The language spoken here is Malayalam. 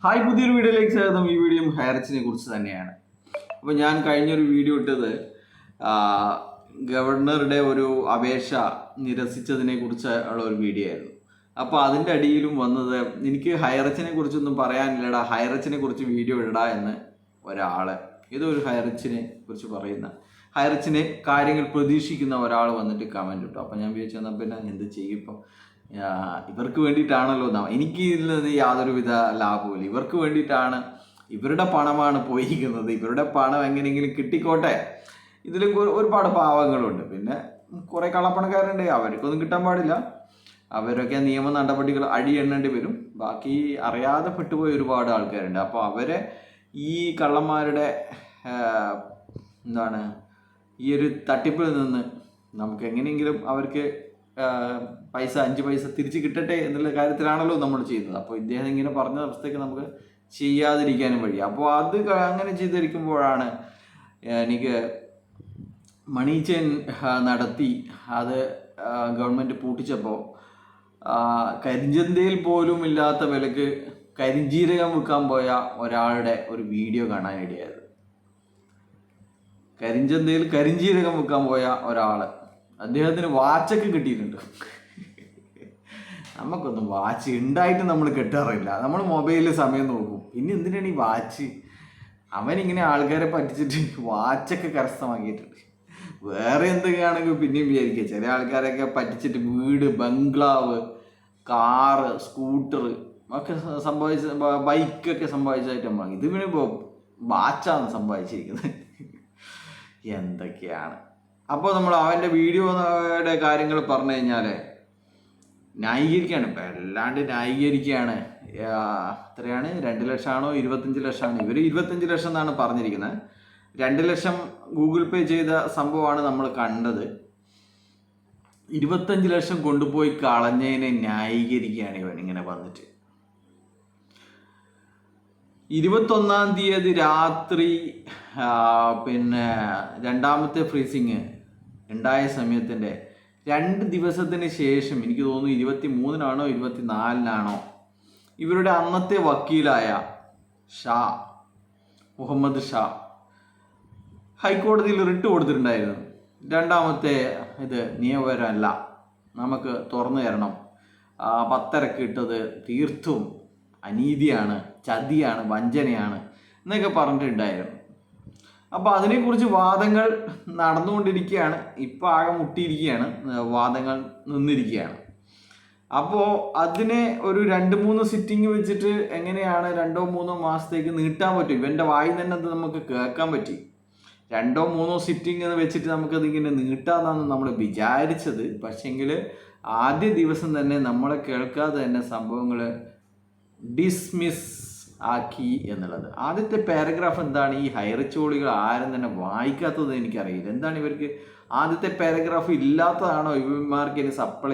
ഹായ്, പുതിയൊരു വീഡിയോയിലേക്ക് സ്വാഗതം. ഈ വീഡിയോ ഹൈറിച്ചിനെ കുറിച്ച് തന്നെയാണ്. അപ്പോൾ ഞാൻ കഴിഞ്ഞൊരു വീഡിയോ ഇട്ടത് ഗവർണറുടെ ഒരു അപേക്ഷ നിരസിച്ചതിനെ കുറിച്ച് ഉള്ള ഒരു വീഡിയോ ആയിരുന്നു. അപ്പോൾ അതിൻ്റെ അടിയിലും വന്നത്, എനിക്ക് ഹൈറിച്ചിനെ കുറിച്ചൊന്നും പറയാനില്ലടാ, ഹൈറിച്ചിനെ കുറിച്ച് വീഡിയോ ഇടടാ എന്ന് ഒരാള്, ഇതൊരു ഹൈറിച്ചിനെ കുറിച്ച് പറയുന്ന, ഹൈറിച്ചിനെ കാര്യങ്ങൾ പ്രതീക്ഷിക്കുന്ന ഒരാൾ വന്നിട്ട് കമൻറ്റ് ഇട്ടു. അപ്പോൾ ഞാൻ വിചാരിച്ചു എന്നാൽ പിന്നെ എന്ത് ചെയ്യും, ഇപ്പം ഇവർക്ക് വേണ്ടിയിട്ടാണല്ലോ, എനിക്ക് ഇതിൽ നിന്ന് യാതൊരുവിധ ലാഭവുമില്ല. ഇവർക്ക് വേണ്ടിയിട്ടാണ്, ഇവരുടെ പണമാണ് പോയിരിക്കുന്നത്, ഇവരുടെ പണം എങ്ങനെയെങ്കിലും കിട്ടിക്കോട്ടെ. ഇതിൽ ഒരുപാട് പാവങ്ങളുണ്ട്, പിന്നെ കുറേ കള്ളപ്പണക്കാരുണ്ട്, അവർക്കൊന്നും കിട്ടാൻ പാടില്ല. അവരൊക്കെ നിയമ നടപടികൾ എണ്ണേണ്ടി വരും. ബാക്കി അറിയാതെ പെട്ടുപോയ ഒരുപാട് ആൾക്കാരുണ്ട്. അപ്പോൾ അവരെ ഈ കള്ളന്മാരുടെ ഈ ഒരു തട്ടിപ്പിൽ നിന്ന് നമുക്ക് എങ്ങനെയെങ്കിലും അവർക്ക് പൈസ 5 പൈസ തിരിച്ച് കിട്ടട്ടെ എന്നുള്ള കാര്യത്തിലാണല്ലോ നമ്മൾ ചെയ്യുന്നത്. അപ്പോൾ ഇദ്ദേഹം ഇങ്ങനെ പറഞ്ഞ അവസ്ഥയ്ക്ക് നമുക്ക് ചെയ്യാതിരിക്കാനും വഴി. അപ്പോൾ അത് അങ്ങനെ ചെയ്തിരിക്കുമ്പോഴാണ് എനിക്ക് മണി ചെയിൻ നടത്തി അത് ഗവൺമെൻറ് പൂട്ടിച്ചപ്പോൾ കരിഞ്ചന്തയിൽ പോലും ഇല്ലാത്ത വിലക്ക് കരിഞ്ജീരകം വിൽക്കാൻ പോയ ഒരാളുടെ ഒരു വീഡിയോ കാണാനിടയായത്. കരിഞ്ചന്തയിൽ കരിഞ്ജീരകം വിൽക്കാൻ പോയ ഒരാൾ, അദ്ദേഹത്തിന് വാച്ചൊക്കെ കിട്ടിയിട്ടുണ്ട്. നമുക്കൊന്നും വാച്ച് ഉണ്ടായിട്ട് നമ്മൾ കെട്ടാറില്ല, നമ്മൾ മൊബൈലിൽ സമയം നോക്കും. പിന്നെ എന്തിനാണ് ഈ വാച്ച്? അവനിങ്ങനെ ആൾക്കാരെ പറ്റിച്ചിട്ട് വാച്ചൊക്കെ കരസ്ഥമാക്കിയിട്ടുണ്ട്. വേറെ എന്തൊക്കെയാണെങ്കിൽ പിന്നെയും വിചാരിക്കുക, ചില ആൾക്കാരൊക്കെ പറ്റിച്ചിട്ട് വീട്, ബംഗ്ലാവ്, കാറ്, സ്കൂട്ടർ ഒക്കെ സംഭവിച്ച, ബൈക്കൊക്കെ സംഭവിച്ചായിട്ട് നമ്മൾ, ഇത് പിന്നെ ഇപ്പോൾ വാച്ചാണ് സംഭവിച്ചിരിക്കുന്നത്. എന്തൊക്കെയാണ്. അപ്പോൾ നമ്മൾ അവൻ്റെ വീഡിയോയുടെ കാര്യങ്ങൾ പറഞ്ഞു കഴിഞ്ഞാൽ ന്യായീകരിക്കുകയാണ്, ഇപ്പം അല്ലാണ്ട് ന്യായീകരിക്കുകയാണ്. എത്രയാണ്, 2 ലക്ഷമാണോ 25 ലക്ഷമാണ്? ഇവർ 25 ലക്ഷം എന്നാണ് പറഞ്ഞിരിക്കുന്നത്. 2 ലക്ഷം ഗൂഗിൾ പേ ചെയ്ത സംഭവമാണ് നമ്മൾ കണ്ടത്. 25 ലക്ഷം കൊണ്ടുപോയി കളഞ്ഞതിനെ ന്യായീകരിക്കുകയാണ് ഇവൻ ഇങ്ങനെ വന്നിട്ട്. 21-ാം തീയതി രാത്രി പിന്നെ രണ്ടാമത്തെ ഫ്രീസിങ് ഉണ്ടായ സമയത്തിൻ്റെ 2 ദിവസത്തിന് ശേഷം, എനിക്ക് തോന്നുന്നു 23-നാണോ 24-നാണോ, ഇവരുടെ അന്നത്തെ വക്കീലായ മുഹമ്മദ് ഷാ ഹൈക്കോടതിയിൽ റിട്ട് കൊടുത്തിട്ടുണ്ടായിരുന്നു. രണ്ടാമത്തെ ഇത് നിയമപരമല്ല, നമുക്ക് തുറന്നു തരണം, 10-ക്ക് ഇട്ടത് തീർത്തും അനീതിയാണ്, ചതിയാണ്, വഞ്ചനയാണ് എന്നൊക്കെ പറഞ്ഞിട്ടുണ്ടായിരുന്നു. അപ്പോൾ അതിനെക്കുറിച്ച് വാദങ്ങൾ നടന്നുകൊണ്ടിരിക്കുകയാണ്. ഇപ്പോൾ ആകെ മുട്ടിയിരിക്കുകയാണ്, വാദങ്ങൾ നിന്നിരിക്കുകയാണ്. അപ്പോൾ അതിനെ ഒരു 2-3 സിറ്റിംഗ് വെച്ചിട്ട് എങ്ങനെയാണ് 2-3 മാസത്തേക്ക് നീട്ടാൻ പറ്റും? ഇവൻ്റെ വായിൽ തന്നെ അത് നമുക്ക് കേൾക്കാൻ പറ്റി. 2-3 സിറ്റിംഗ് എന്ന് വെച്ചിട്ട് നമുക്കതിങ്ങനെ നീട്ടാന്നാണ് നമ്മൾ വിചാരിച്ചത്. പക്ഷേങ്കിൽ ആദ്യ ദിവസം തന്നെ നമ്മളെ കേൾക്കാതെ തന്നെ സംഭവങ്ങൾ ഡിസ്മിസ് ആക്കി എന്നുള്ളത്. ആദ്യത്തെ പാരഗ്രാഫ് എന്താണ്? ഈ ഹൈറിച്ചോളികൾ ആരും തന്നെ വായിക്കാത്തത് എനിക്കറിയില്ല. എന്താണ് ഇവർക്ക് ആദ്യത്തെ പാരഗ്രാഫ് ഇല്ലാത്തതാണോ ഇവന്മാർക്ക് ഇനി സപ്ലൈ